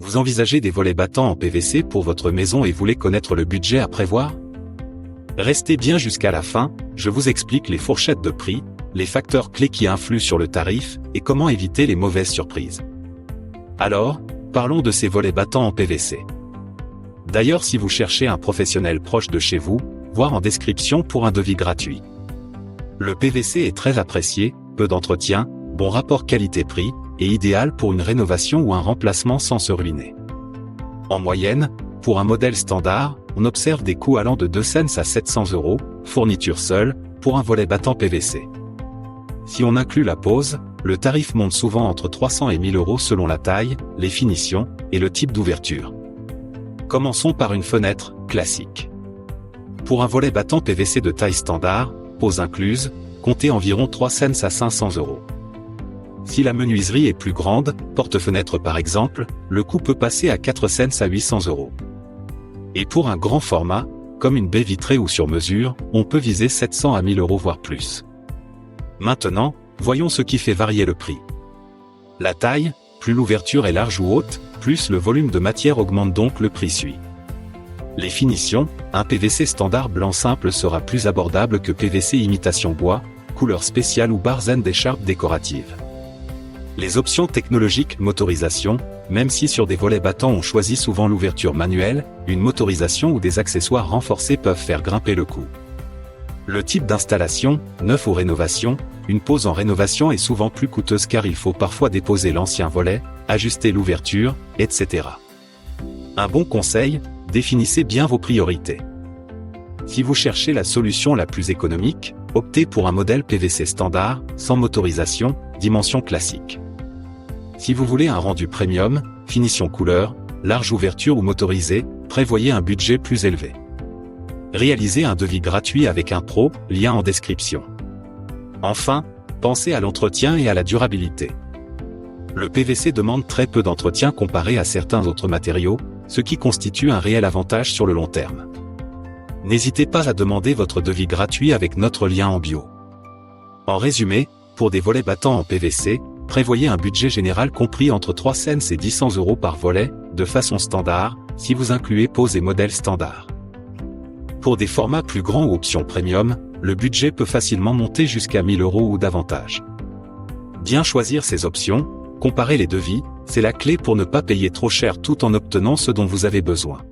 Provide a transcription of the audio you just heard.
Vous envisagez des volets battants en PVC pour votre maison et voulez connaître le budget à prévoir? Restez bien jusqu'à la fin, je vous explique les fourchettes de prix, les facteurs clés qui influent sur le tarif, et comment éviter les mauvaises surprises. Alors, parlons de ces volets battants en PVC. D'ailleurs, si vous cherchez un professionnel proche de chez vous, voir en description pour un devis gratuit. Le PVC est très apprécié, peu d'entretien, bon rapport qualité-prix, et idéal pour une rénovation ou un remplacement sans se ruiner. En moyenne, pour un modèle standard, on observe des coûts allant de 200 à 700 €, fourniture seule, pour un volet battant PVC. Si on inclut la pose, le tarif monte souvent entre 300 et 1000 € selon la taille, les finitions, et le type d'ouverture. Commençons par une fenêtre, classique. Pour un volet battant PVC de taille standard, pose incluse, comptez environ 300 à 500 €. Si la menuiserie est plus grande, porte-fenêtre par exemple, le coût peut passer à 400 à 800 €. Et pour un grand format, comme une baie vitrée ou sur mesure, on peut viser 700 à 1000 € voire plus. Maintenant, voyons ce qui fait varier le prix. La taille, plus l'ouverture est large ou haute, plus le volume de matière augmente, donc le prix suit. Les finitions, un PVC standard blanc simple sera plus abordable que PVC imitation bois, couleur spéciale ou barzen d'écharpe décorative. Les options technologiques, motorisation, même si sur des volets battants on choisit souvent l'ouverture manuelle, une motorisation ou des accessoires renforcés peuvent faire grimper le coût. Le type d'installation, neuf ou rénovation, une pose en rénovation est souvent plus coûteuse car il faut parfois déposer l'ancien volet, ajuster l'ouverture, etc. Un bon conseil, définissez bien vos priorités. Si vous cherchez la solution la plus économique, optez pour un modèle PVC standard, sans motorisation, dimension classique. Si vous voulez un rendu premium, finition couleur, large ouverture ou motorisé, prévoyez un budget plus élevé. Réalisez un devis gratuit avec un pro, lien en description. Enfin, pensez à l'entretien et à la durabilité. Le PVC demande très peu d'entretien comparé à certains autres matériaux, ce qui constitue un réel avantage sur le long terme. N'hésitez pas à demander votre devis gratuit avec notre lien en bio. En résumé, pour des volets battants en PVC, prévoyez un budget général compris entre 300 et 100 € par volet, de façon standard, si vous incluez pose et modèle standard. Pour des formats plus grands ou options premium, le budget peut facilement monter jusqu'à 1000 € ou davantage. Bien choisir ces options, comparer les devis, c'est la clé pour ne pas payer trop cher tout en obtenant ce dont vous avez besoin.